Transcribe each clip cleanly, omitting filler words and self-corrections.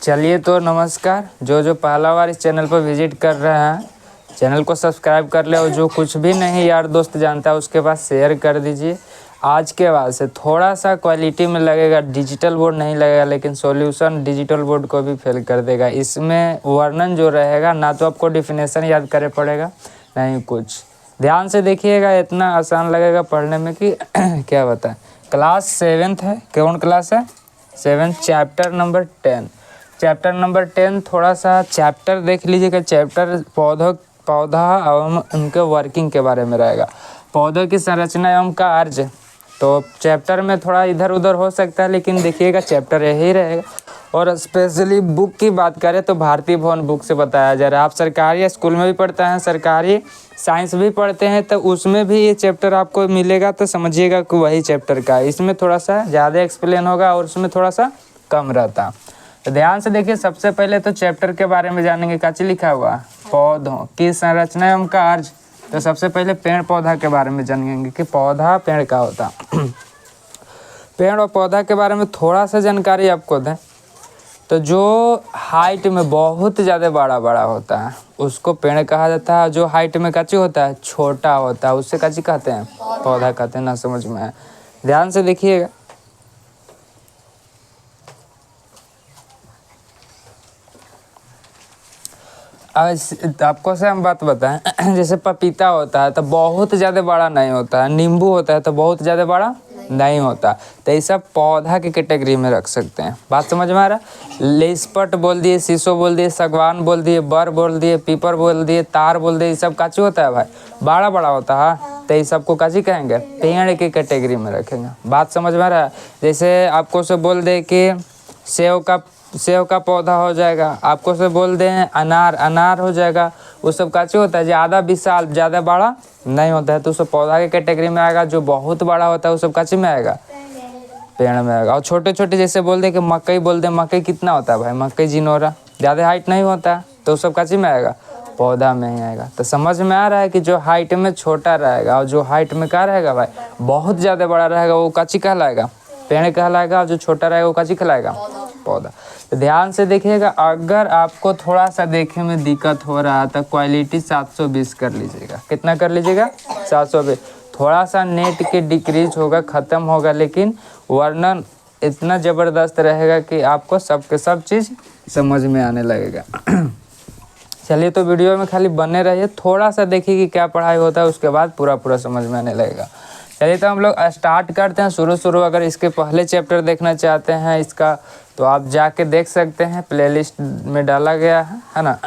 चलिए तो नमस्कार। जो पहला बार इस चैनल पर विजिट कर रहे हैं, चैनल को सब्सक्राइब कर ले और जो कुछ भी नहीं यार दोस्त जानता है उसके पास शेयर कर दीजिए। आज के बाद से थोड़ा सा क्वालिटी में लगेगा, डिजिटल बोर्ड नहीं लगेगा, लेकिन सॉल्यूशन डिजिटल बोर्ड को भी फेल कर देगा। इसमें वर्णन जो रहेगा ना तो आपको डेफिनेशन याद करे पड़ेगा नहीं कुछ। ध्यान से देखिएगा, इतना आसान लगेगा पढ़ने में कि क्या बताएं। क्लास 7th है। कौन क्लास है? 7th, chapter number 10। Chapter number 10 थोड़ा सा चैप्टर देख लीजिएगा। चैप्टर पौधा एवं उनके वर्किंग के बारे में रहेगा। पौधों की संरचना एवं कार्य। तो चैप्टर में थोड़ा इधर उधर हो सकता है, लेकिन देखिएगा चैप्टर यही रहेगा। और स्पेशली बुक की बात करें तो भारतीय भवन बुक से बताया जा रहा है। आप सरकारी स्कूल में भी पढ़ते हैं, सरकारी साइंस भी पढ़ते हैं, तो उसमें भी ये चैप्टर आपको मिलेगा, तो समझिएगा कि वही चैप्टर का है। इसमें थोड़ा सा ज़्यादा एक्सप्लेन होगा और उसमें थोड़ा सा कम रहता। तो ध्यान से देखिए, सबसे पहले तो चैप्टर के बारे में जानेंगे। काची लिखा हुआ? पौधों की संरचना एवं कार्य। तो सबसे पहले पेड़ पौधा के बारे में जानेंगे कि पौधा पेड़ का होता। पेड़ और पौधा के बारे में थोड़ा सा जानकारी आपको दें तो जो हाइट में बहुत ज़्यादा बड़ा होता है उसको पेड़ कहा जाता है। जो हाइट में काची होता है, छोटा होता है, उससे काची कहते हैं? पौधा कहते हैं। ना समझ में आए, ध्यान से देखिएगा। आपको से हम बात बताएं, जैसे पपीता होता है तो बहुत ज़्यादा बड़ा नहीं होता है, नींबू होता है तो बहुत ज़्यादा बड़ा नहीं होता। तो ये सब पौधा की कैटेगरी में रख सकते हैं। बात समझ में आ रहा? लिस्पट बोल दिए, शीशो बोल दिए, सागवान बोल दिए, बर बोल दिए, पीपर बोल दिए, तार बोल दिए, ये सब काची होता है भाई? बड़ा होता है। तो ये सबको काची कहेंगे? पेड़ की कैटेगरी में रखेंगे। बात समझ में आ रहा है? जैसे आपको से बोल दे कि सेव का पौधा हो जाएगा, आपको से बोल दें अनार हो जाएगा। वो सब काची होता है? ज़्यादा विशाल, ज़्यादा बड़ा नहीं होता है, तो सब पौधा के कैटेगरी में आएगा। जो बहुत बड़ा होता है वो सब काची में आएगा? पेड़ में आएगा। और छोटे छोटे जैसे बोल दे कि मकई बोल दे, मकई कितना होता है भाई? मकई जिनोरा, ज़्यादा हाइट नहीं होता है, तो सब काची में आएगा? पौधा में ही आएगा। तो समझ में आ रहा है कि जो हाइट में छोटा रहेगा और जो हाइट में क्या रहेगा भाई, बहुत ज़्यादा बड़ा रहेगा, वो काची कहलाएगा? पेड़ कहलाएगा। और जो छोटा रहेगा वो काची कहलाएगा? पौधा। तो ध्यान से देखिएगा, अगर आपको थोड़ा सा देखने में दिक्कत हो रहा है तो क्वालिटी 720 कर लीजिएगा। कितना कर लीजिएगा? 720। थोड़ा सा नेट के डिक्रीज होगा, ख़त्म होगा, लेकिन वर्णन इतना ज़बरदस्त रहेगा कि आपको सब के सब चीज़ समझ में आने लगेगा। चलिए तो वीडियो में खाली बने रहिए, थोड़ा सा देखिए कि क्या पढ़ाई होता है, उसके बाद पूरा समझ में आने लगेगा। चलिए तो हम लोग स्टार्ट करते हैं शुरू। अगर इसके पहले चैप्टर देखना चाहते हैं इसका, तो आप जाके देख सकते हैं, प्लेलिस्ट में डाला गया है ना।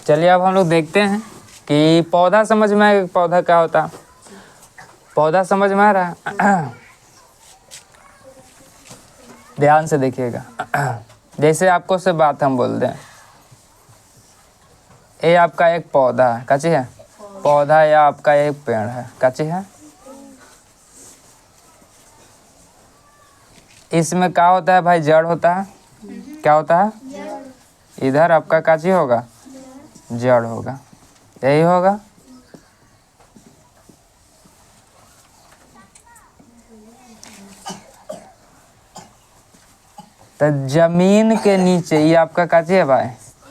चलिए अब हम लोग देखते हैं कि पौधा समझ में आएगा। पौधा क्या होता है? पौधा समझ में आ रहा है? ध्यान से देखिएगा। जैसे आपको से बात हम बोल दें, ये आपका एक पौधा है, काची है? पौधा। या आपका एक पेड़ है, काची है? इसमें क्या होता है भाई? जड़ होता है। क्या होता है? इधर आपका काची होगा? जड़ होगा। यही होगा। तो जमीन के नीचे ये आपका काची है भाई?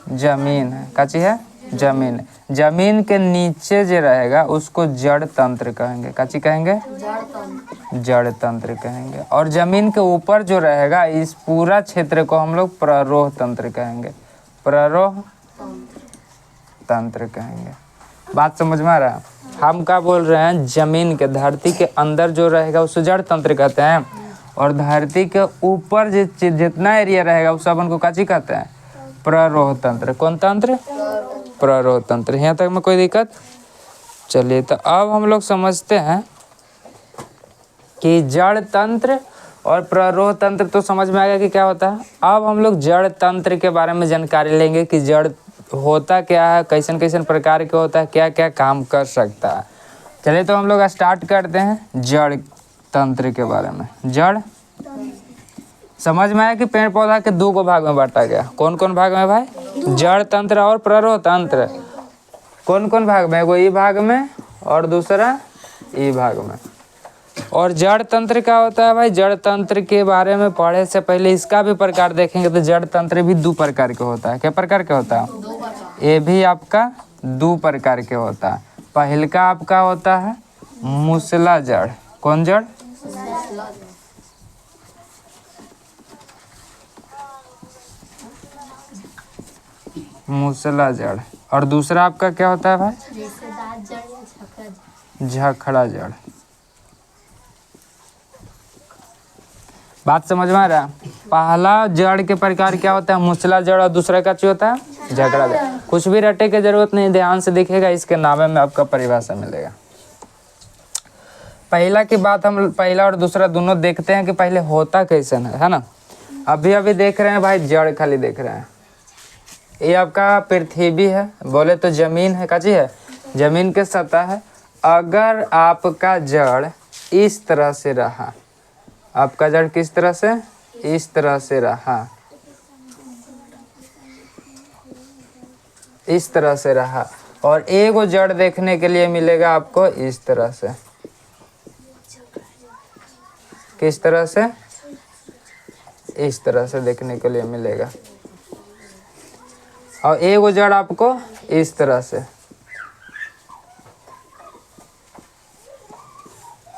जमीन है। काची है? जमीन। जमीन के नीचे जो रहेगा उसको जड़ तंत्र कहेंगे। काची कहेंगे? जड़ तंत्र कहेंगे। और जमीन के ऊपर जो रहेगा, इस पूरा क्षेत्र को हम लोग प्ररोह तंत्र कहेंगे। प्ररोह तंत्र कहेंगे। बात समझ में आ रहा है? हम क्या बोल रहे हैं, जमीन के, धरती के अंदर जो रहेगा उसे जड़ तंत्र कहते हैं, और धरती के ऊपर जितना एरिया रहेगा उस सब उनको काची कहते हैं? प्ररोह तंत्र। कौन तंत्र? प्ररोह तंत्र। यहाँ तक में कोई दिक्कत? चलिए तो अब हम लोग समझते हैं कि जड़ तंत्र और प्ररोह तंत्र तो समझ में आ गया कि क्या होता है। अब हम लोग जड़ तंत्र के बारे में जानकारी लेंगे कि जड़ होता क्या है, कैसन प्रकार के होता है, क्या क्या काम कर सकता है। चलिए तो हम लोग स्टार्ट करते हैं जड़ तंत्र के बारे में। जड़ समझ में आया कि पेड़ पौधा के 2 भाग में बांटा गया। कौन कौन भाग में भाई? जड़ तंत्र और प्ररोह तंत्र। कौन कौन भाग में? एगो ई भाग में और दूसरा ई भाग में। और जड़ तंत्र क्या होता है भाई? जड़ तंत्र के बारे में पढ़े से पहले इसका भी प्रकार देखेंगे तो जड़ तंत्र भी दो प्रकार के होता है। क्या प्रकार के होता है? ये भी आपका दो प्रकार के होता है। पहल का आपका होता है मूसला जड़। कौन जड़? मूसला जड़। और दूसरा आपका क्या होता है भाई? झखड़ा जड़। बात समझ में आ रहा है? पहला जड़ के प्रकार क्या होता है? मूसला जड़। और दूसरा का क्या होता है? झखड़ा जड़। कुछ भी रटे की जरूरत नहीं, ध्यान से दिखेगा, इसके नामे में आपका परिभाषा मिलेगा। पहला की बात हम पहला और दूसरा दोनों देखते हैं कि पहले होता कैसे है ना। अभी अभी देख रहे हैं भाई जड़ खाली देख रहे हैं। ये आपका पृथ्वी है, बोले तो जमीन है। काची है? जमीन के सतह है। अगर आपका जड़ इस तरह से रहा, आपका जड़ किस तरह से? इस तरह से रहा, इस तरह से रहा। और एक जड़ देखने के लिए मिलेगा आपको इस तरह से। किस तरह से? इस तरह से देखने के लिए मिलेगा। और एक जड़ आपको इस तरह से।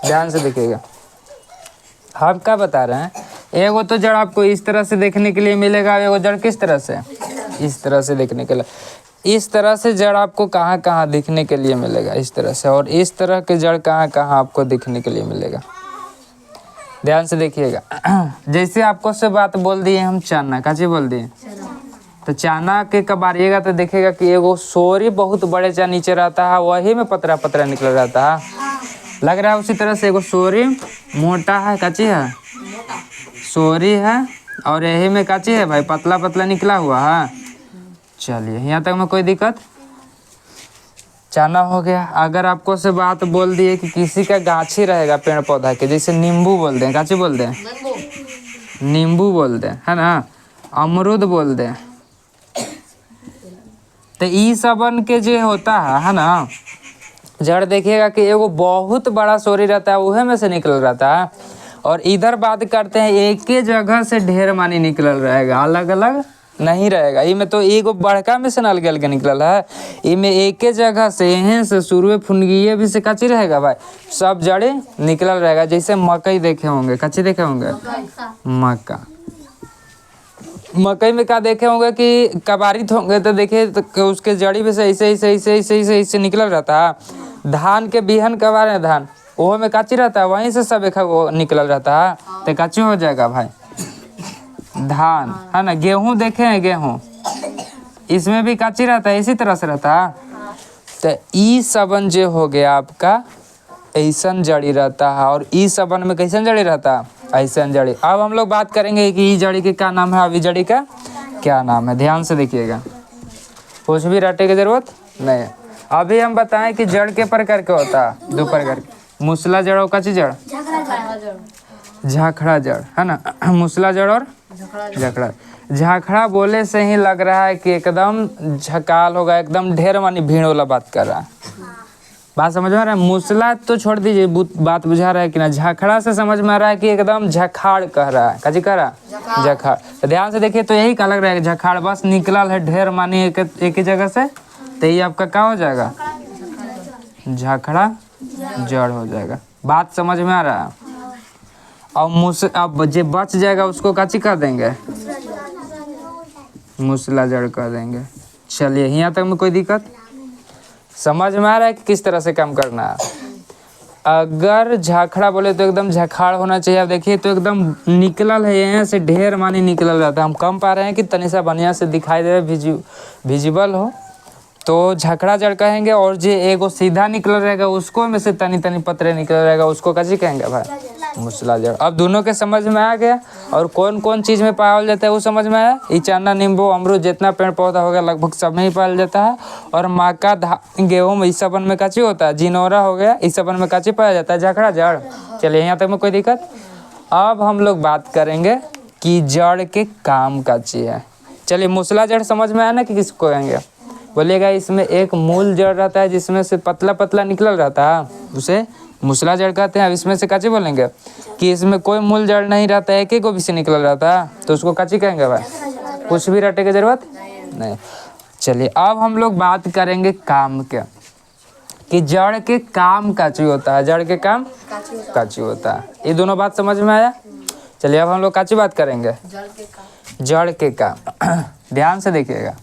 ध्यान से देखिएगा, हम क्या बता रहे हैं? एगो तो जड़ आपको इस तरह से देखने के लिए मिलेगा, एगो जड़ किस तरह से? इस तरह से देखने के लिए। इस तरह से जड़ आपको कहाँ कहाँ दिखने के लिए मिलेगा? इस तरह से। और इस तरह के जड़ कहाँ कहाँ आपको दिखने के लिए मिलेगा? ध्यान से देखिएगा। जैसे आपको से बात बोल दिए हम चाना, काची बोल दिए? तो चाना के कबारिएगा तो देखिएगा कि एगो सोरी बहुत बड़े चा नीचे रहता है, वही में पतरा पतरा निकल रहता है। लग रहा है उसी तरह से एगो सोरी मोटा है, काची है? सोरी है। और यही में काची है भाई? पतला पतला निकला हुआ है। चलिए यहाँ तक में कोई दिक्कत? चाना हो गया। अगर आपको से बात बोल दिए कि किसी का गाछी रहेगा पेड़ पौधा के, जैसे नींबू बोल दें, काची बोल दें? नींबू बोल दें, है ना? अमरूद बोल दें। तो ई सबन के जो होता है ना, जड़ देखिएगा कि एगो बहुत बड़ा सोरी रहता है, उहे में से निकल रहता है। और इधर बात करते हैं एक ही जगह से ढेर मानी निकल रहेगा, अलग अलग नहीं रहेगा। इमें तो एगो बड़का में से अलग अलग निकल है। इमें एक ही जगह से यहीं से शुरू फुनगिए भी से काची रहेगा भाई, सब जड़े निकल रहेगा। जैसे मकई देखे होंगे, काची देखे होंगे? मक्का। मकई में क्या देखे होंगे कि कबारित होंगे तो देखिए तो उसके जड़ी भी से ऐसे ऐसे ऐसे ऐसे ऐसे ऐसे निकल रहता है। धान के बिहन कबारे धान, वो में काची रहता है, वहीं से सब एक वो निकल रहता है, तो काची हो जाएगा भाई? धान, है ना? गेहूं देखे हैं? गेहूं इसमें भी काची रहता है, इसी तरह से रहता है। तो ई सबन जो हो गया आपका ऐसन जड़ी रहता है। और ई सबन में कैसन जड़ी रहता है? ऐसन जड़ी। अब हम लोग बात करेंगे कि ई जड़ी के क्या नाम है, अब ई जड़ी का क्या नाम है। ध्यान से देखिएगा, कुछ भी रटे की जरूरत नहीं है। अभी हम बताएं कि जड़ के प्रकार क्या होता है? दो प्रकार के। मूसला जड़ और काची जड़? झखड़ा जड़, है ना? मूसला जड़ और झखड़ा। झखड़ा बोले से ही लग रहा है कि एकदम झकाल होगा, एकदम ढेर मानी भीड़ वाला बात कर रहा है। बात समझ में आ रहा है? मूसला तो छोड़ दीजिए, बात बुझा रहा है कि ना? झखड़ा से समझ में आ रहा है कि एकदम झखाड़ कह रहा है। काजी कह रहा है? झखाड़। तो ध्यान से देखिए तो यही का लग रहा है, झखाड़ बस निकलल है ढेर मानी एक ही जगह से, तो ये आपका क्या हो जाएगा? झखड़ा जड़ हो जाएगा। बात समझ में आ रहा है? और अब जो बच जाएगा उसको काची कर देंगे? मूसला जड़ कर देंगे। चलिए यहाँ तक में कोई दिक्कत? समझ में आ रहा है कि किस तरह से काम करना है? अगर झाखड़ा बोले तो एकदम झखाड़ होना चाहिए। अब देखिए तो एकदम निकलल है, यहाँ से ढेर मानी निकलल रहता है। हम कम पा रहे हैं कि तनिसा बढ़िया से दिखाई दे, विजिबल हो, तो झखड़ा जड़ कहेंगे। और जो एगो सीधा निकल रहेगा उसको में से तनी तनी पतरे निकल रहेगा, उसको कैसे कहेंगे भाई? मूसला जड़। अब दोनों के समझ में आ गया। और कौन कौन चीज़ में पाया जाता है वो समझ में आया? ई चना, नींबू, अमरूद, जितना पेड़ पौधा हो गया लगभग सब में ही पाया जाता है। और मक्का, गेहूँ, इस सबन में काची होता है? जिनोरा हो गया, इस सबन में काची पाया जाता है? झखड़ा जड़। चलिए यहाँ तक में कोई दिक्कत? अब हम लोग बात करेंगे कि जड़ के काम काची है। चलिए मूसला जड़ समझ में आया ना कि किसको कहेंगे? बोलिएगा। इसमें एक मूल जड़ रहता है जिसमें से पतला पतला निकल रहता है, उसे मूसला जड़ कहते हैं। अब इसमें से काची बोलेंगे कि इसमें कोई मूल जड़ नहीं रहता है, एक ही को भी से निकल रहता है, तो उसको काची कहेंगे भाई? कुछ भी रटे की जरूरत नहीं। चलिए अब हम लोग बात करेंगे काम के, कि जड़ के काम काची होता है, जड़ के काम काची होता है। ये दोनों बात समझ में आया? चलिए अब हम लोग काची बात करेंगे, जड़ के काम। ध्यान से देखिएगा।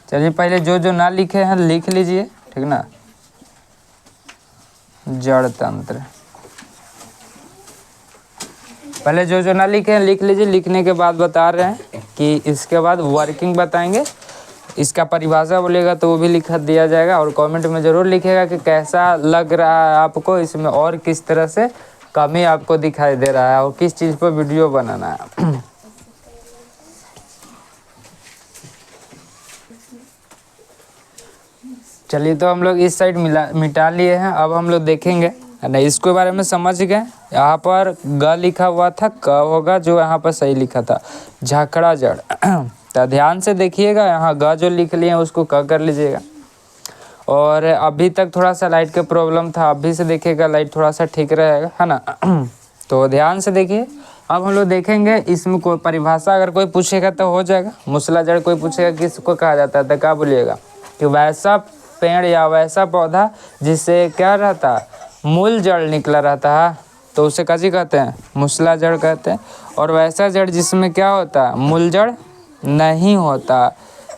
चलिए पहले जो जो ना लिखे हैं लिख लीजिए, ठीक ना। जड़ तंत्र, पहले जो जो ना लिखे हैं लिख लीजिए। लिखने के बाद बता रहे हैं कि इसके बाद वर्किंग बताएंगे। इसका परिभाषा बोलेगा तो वो भी लिख दिया जाएगा, और कमेंट में ज़रूर लिखेगा कि कैसा लग रहा है आपको, इसमें और किस तरह से कमी आपको दिखाई दे रहा है, और किस चीज़ पर वीडियो बनाना है। चलिए तो हम लोग इस साइड मिटा लिए हैं। अब हम लोग देखेंगे नहीं, इसके बारे में समझ गए। यहाँ पर ग लिखा हुआ था, क होगा जो यहाँ पर सही लिखा था, झकड़ा जड़। तो ध्यान से देखिएगा, यहाँ ग जो लिख लिए हैं उसको क कर लीजिएगा। और अभी तक थोड़ा सा लाइट का प्रॉब्लम था, अभी से देखिएगा लाइट थोड़ा सा ठीक रहेगा, है ना। तो ध्यान से देखिए। अब हम लोग देखेंगे इसमें कोई परिभाषा अगर कोई पूछेगा तो हो जाएगा। मूसला जड़ कोई पूछेगा किसको कहा जाता है, तो क्या बोलिएगा कि वैसा पेड़ या वैसा पौधा जिससे क्या रहता, मूल जड़ निकला रहता है, तो उसे काजी कहते हैं, मूसला जड़ कहते हैं। और वैसा जड़ जिसमें क्या होता है, मूल जड़ नहीं होता,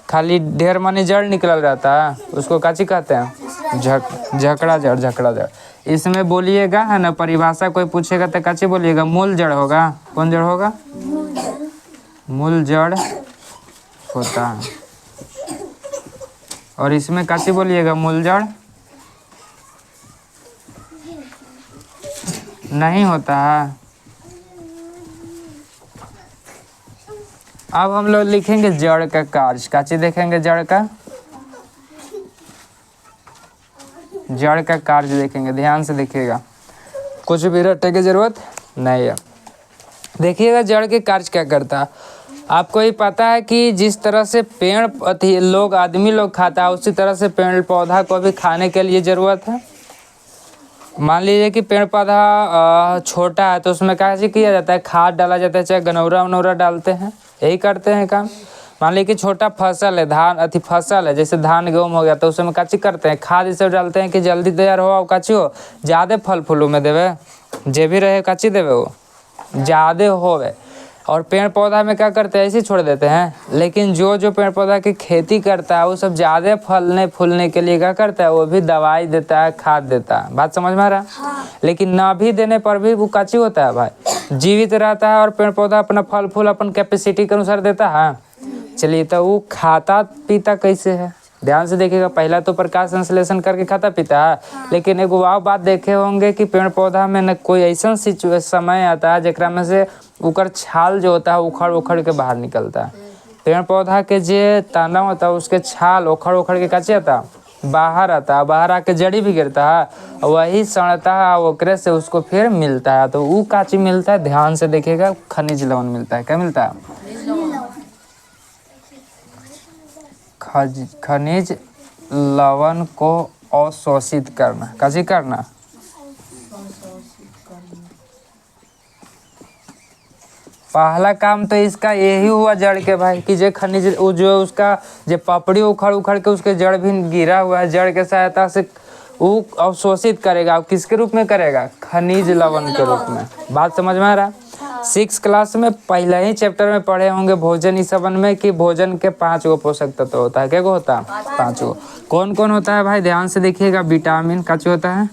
खाली ढेर मानी जड़ निकल रहता है, उसको काची कहते हैं, झकड़ा जड़। झकड़ा जड़ इसमें बोलिएगा, है ना। परिभाषा कोई पूछेगा तो काची बोलिएगा, मूल जड़ होगा। कौन जड़ होगा? मूल जड़ होता है। और इसमें काची बोलिएगा, मूल जड़ नहीं होता है। अब हम लोग लिखेंगे जड़ का कार्य। काची देखेंगे, जड़ का कार्य देखेंगे। ध्यान से देखिएगा, कुछ भी रटने की जरूरत नहीं है। देखिएगा जड़ के कार्य क्या करता है। आपको ये पता है कि जिस तरह से पेड़ लोग आदमी लोग खाता है, उसी तरह से पेड़ पौधा को भी खाने के लिए ज़रूरत है। मान लीजिए कि पेड़ पौधा छोटा है तो उसमें क्या किया जाता है, खाद डाला जाता है, चाहे गनौरा वनौरा डालते हैं, यही करते हैं काम। मान लीजिए कि छोटा फसल है, धान फसल है, जैसे धान गेहूँ हो गया, तो उसमें काची करते हैं, खाद इसे डालते हैं कि जल्दी तैयार हो, काची हो, ज़्यादा फल फूल में देवे, जे भी रहे काची देवे वो ज़्यादा होवे। और पेड़ पौधा में क्या करते हैं, ऐसे ही छोड़ देते हैं। लेकिन जो पेड़ पौधा की खेती करता है वो सब ज़्यादा फलने फूलने के लिए क्या करता है, वो भी दवाई देता है, खाद देता है। बात समझ में आ रहा है? हाँ। लेकिन ना भी देने पर भी वो काची होता है भाई, जीवित रहता है, और पेड़ पौधा अपना फल फूल अपन कैपेसिटी के अनुसार देता है। चलिए तो वो खाता पीता कैसे है, ध्यान से देखिएगा। पहला तो प्रकाश संश्लेषण करके खाता पीता है। हाँ। लेकिन एक वाव बात देखे होंगे कि पेड़ पौधा में न कोई ऐसा समय आता है जकरा में से उकर छाल जो होता है उखड़ उखड़ के बाहर निकलता है। पेड़ पौधा के जो तना होता है उसके छाल उखड़ उखड़ के काचे आता बाहर आता है, बाहर आके जड़ी भी गिरता है, वही सड़ता है, ओकरे से उसको फिर मिलता है। तो वो काची मिलता है, ध्यान से देखिएगा, खनिज लवण मिलता है। क्या मिलता है? खनिज लवण को अवशोषित करना। कैसे करना? पहला काम तो इसका यही हुआ जड़ के भाई, कि जो खनिज जो उसका जो पपड़ी उखड़ उखड़ के उसके जड़ भी गिरा हुआ है, जड़ के सहायता से वो अवशोषित करेगा। किसके रूप में करेगा? खनिज लवण के रूप में। बात समझ में आ रहा है? 6 क्लास में पहले ही चैप्टर में पढ़े होंगे भोजन ईसवन में, कि भोजन के 5 गो पोषक तत्व होता है। क्या गो होता है? 5 गो। कौन कौन होता है भाई? ध्यान से देखिएगा। विटामिन काची होता है,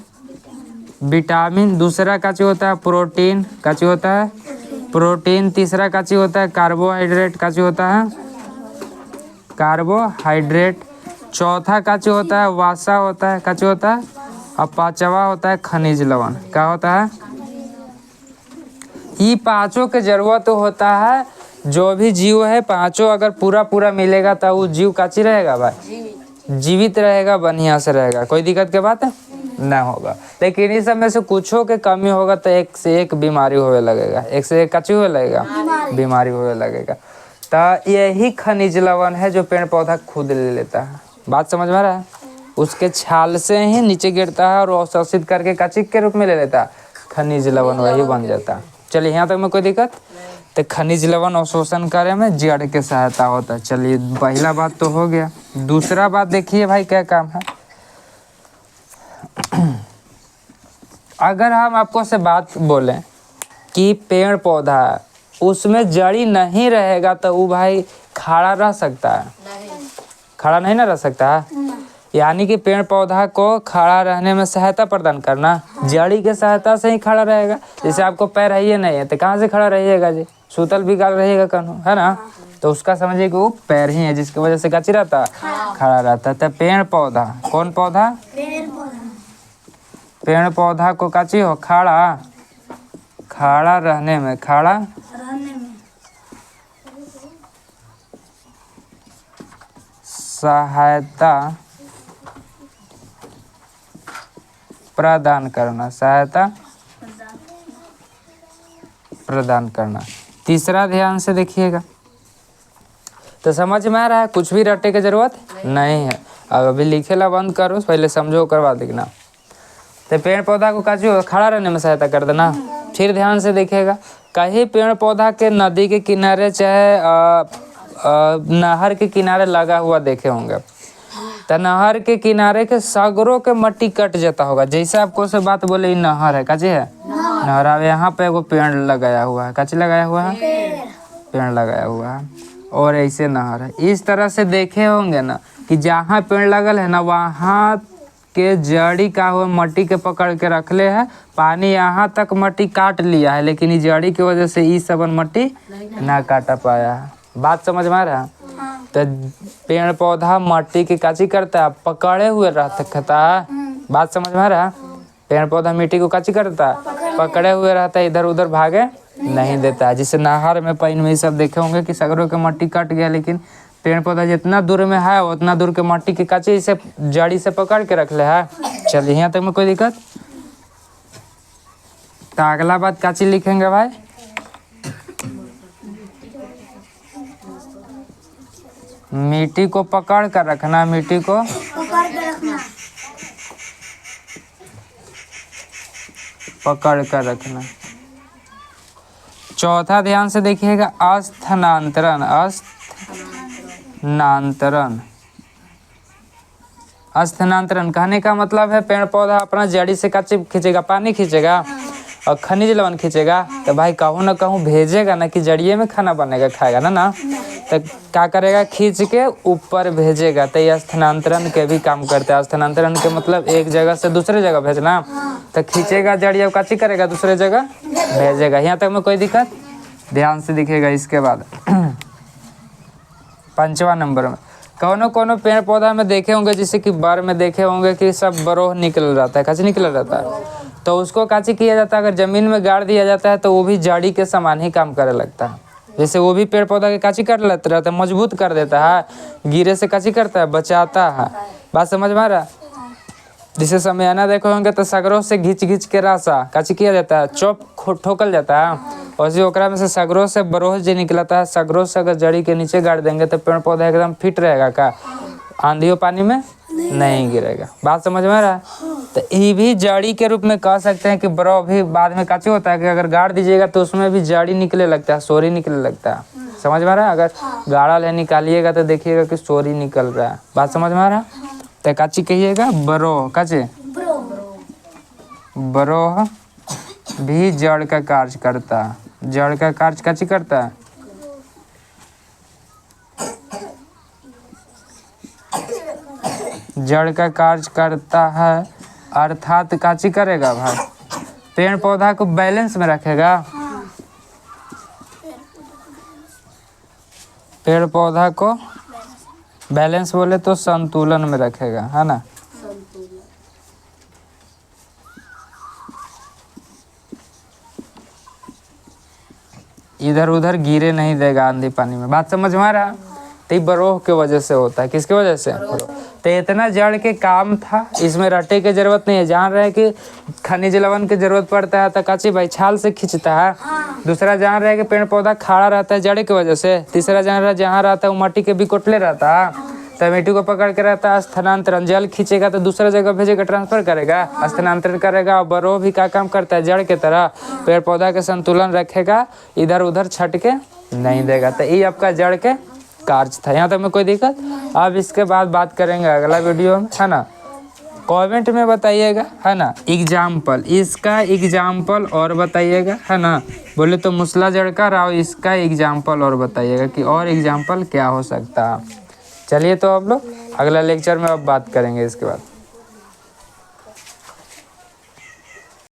विटामिन। दूसरा काची होता है, प्रोटीन काची होता है, प्रोटीन। तीसरा काची होता है, कार्बोहाइड्रेट काची होता है, कार्बोहाइड्रेट। चौथा काची होता है, वसा होता है, काची होता है। और पांचवा होता है खनिज लवण। क्या होता है? ये 5 के जरूरत होता है। जो भी जीव है 5 अगर पूरा मिलेगा तो वो जीव काची रहेगा भाई, जीवित रहेगा, बढ़िया से रहेगा, कोई दिक्कत के बात है ना होगा। लेकिन इस सब में से कुछों के कमी होगा तो एक से एक बीमारी होने लगेगा, एक से एक काची होने लगेगा, बीमारी होने लगेगा। तो यही खनिज लवण है जो पेड़ पौधा खुद ले लेता है। बात समझ में आ रहा है? उसके छाल से ही नीचे गिरता है और अवशोषित करके काचिक के रूप में ले लेता है, खनिज लवण वही बन जाता। चलिए यहाँ तक में कोई दिक्कत? तो खनिज लवण अवशोषण कार्य में जड़ के सहायता होता है। चलिए पहला बात तो हो गया। दूसरा बात देखिए भाई क्या काम है। अगर हम आपको से बात बोलें कि पेड़ पौधा उसमें जड़ी नहीं रहेगा तो वो भाई खड़ा रह सकता है? खड़ा नहीं ना रह सकता है। यानी कि पेड़ पौधा को खड़ा रहने में सहायता प्रदान करना, जड़ी के सहायता से ही खड़ा रहेगा। जैसे आपको पैर है ये नहीं है तो कहाँ से खड़ा रहिएगा जी? सूतल भी गाल रहिएगा कहीं, है ना? तो उसका समझिए कि वो पैर ही है जिसकी वजह से काची रहता, खड़ा रहता है। तो पेड़ पौधा, कौन पौधा? पेड़ पौधा को काची हो, खड़ा रहने में, खड़ा सहायता प्रदान करना, सहायता प्रदान करना। तीसरा ध्यान से देखिएगा। तो समझ में आ रहा है? कुछ भी रटे की जरूरत नहीं है। अब अभी लिखेला बंद करो, पहले समझो करवा देखना। तो पेड़ पौधा को काची खड़ा रहने में सहायता कर देना। फिर ध्यान से देखिएगा, कहीं पेड़ पौधा के नदी के किनारे चाहे नहर के किनारे लगा हुआ देखे होंगे, तो नहर के किनारे के सगरों के मट्टी कट जाता होगा। जैसे आपको से बात बोले ये नहर है, काची है नहर। अब यहाँ पे एगो पेड़ लगाया हुआ है, काची लगाया हुआ है, पेड़ लगाया हुआ है, और ऐसे नहर है। इस तरह से देखे होंगे ना कि जहाँ पेड़ लगल है ना वहाँ के जड़ी का हुआ मट्टी के पकड़ के रखले है, पानी यहाँ तक मट्टी काट लिया है, लेकिन इस जड़ी की वजह से इस सबन मट्टी ना काटा पाया है। बात समझ में आ रहा है? तो पेड़ पौधा मट्टी की काची करता है, पकड़े हुए रहता है। बात समझ में आ रहा है? पेड़ पौधा मिट्टी को काची करता है, पकड़े हुए रहता है, इधर उधर भागे नहीं देता है। जिससे नहर में पानी में सब देखे होंगे कि सगरों के मट्टी कट गया, लेकिन पेड़ पौधा जितना दूर में है उतना दूर के मट्टी की काची से जड़ी से पकड़ के रख ले है। चलिए यहाँ तक में कोई दिक्कत? तो अगला बात काची लिखेंगे भाई? मिट्टी को पकड़ कर रखना, मिट्टी को पकड़ कर रखना। चौथा ध्यान से देखिएगा, स्थानांतरण। स्थानांतरण कहने का मतलब है पेड़ पौधा अपना जड़ी से काची खींचेगा, पानी खींचेगा और खनिज लवण खींचेगा, तो भाई कहूँ ना कहूँ भेजेगा ना कि जड़िए में खाना बनेगा, खाएगा ना। तो क्या करेगा, खींच के ऊपर भेजेगा। तो ये स्थानांतरण के भी काम करता है। स्थानांतरण के मतलब एक जगह से दूसरे जगह भेजना। तो खींचेगा जड़ी, अब काची करेगा, दूसरे जगह भेजेगा। यहाँ तक में कोई दिक्कत? ध्यान से दिखेगा। इसके बाद 5वां नंबर में कोनो पेड़ पौधा में देखे होंगे, जैसे कि बर में देखे होंगे कि सब बरोह निकल रहता है, काची निकल रहता है। तो उसको काची किया जाता है, अगर जमीन में गाड़ दिया जाता है तो वो भी जड़ी के समान ही काम करने लगता है। जैसे वो भी पेड़ पौधा के काची कर लेता रहता है, मजबूत कर देता है, गिरे से काची करता है, बचाता है। बात समझ में आ रहा? जिसे समयाना देखो होंगे तो सगरों से घिंच के रासा काची किया जाता है, चौप ठोकल जाता है, और जो ओकरा में से सगरों से बरोह जो निकलता है, सगरों से अगर जड़ी के नीचे गाड़ देंगे तो पेड़ पौधा एकदम फिट रहेगा, का आंधियों पानी में नहीं गिरेगा। बात समझ में आ रहा है? तो ये भी जड़ी के रूप में कह सकते हैं कि बरो भी बाद में काची होता है कि अगर गाड़ दीजिएगा तो उसमें भी जड़ी निकले लगता है, सोरी निकले लगता है। समझ में आ रहा है? अगर गाड़ा ले निकालिएगा तो देखिएगा कि सोरी निकल रहा है। बात समझ में आ रहा है? तो काची कहिएगा, बरोह। काची बरोह भी जड़ का कार्य करता है। जड़ का कार्य काची करता है, जड़ का कार्य करता है, अर्थात काची करेगा भाई, पेड़ पौधा को बैलेंस में रखेगा। पेड़ पौधा को बैलेंस बोले तो संतुलन में रखेगा, है ना। इधर उधर गिरे नहीं देगा आंधी पानी में। बात समझ में आ रहा? तो बरोह के वजह से होता है। किसके वजह से? तो इतना जड़ के काम था, इसमें रटे की जरूरत नहीं है। जान रहे कि खनिज लवण की जरूरत पड़ता है तो काची भाई छाल से खींचता है। दूसरा जान रहे कि पेड़ पौधा खड़ा रहता है जड़ की वजह से। तीसरा जान रहा जहाँ रहता है वो मट्टी के भी कोटले रहता है। टमेटो को पकड़ के रहता है स्थानांतरण, जल खींचेगा तो दूसरा जगह भेजेगा, ट्रांसफर करेगा, स्थानांतरण करेगा। और बरो भी का काम करता है, जड़ के तरह पेड़ पौधा के संतुलन रखेगा, इधर उधर छट के नहीं देगा। तो ये आपका जड़ के कार्य था। यहाँ तक में कोई दिक्कत? अब इसके बाद बात करेंगे अगला वीडियो में, है ना। कमेंट में बताइएगा, है ना, एग्जाम्पल, इसका एग्जाम्पल और बताइएगा, है ना। बोले तो मूसला जड़ का राव, इसका एग्जाम्पल और बताइएगा कि और एग्जाम्पल क्या हो सकता है। चलिए तो अब लोग अगला लेक्चर में अब बात करेंगे इसके बाद।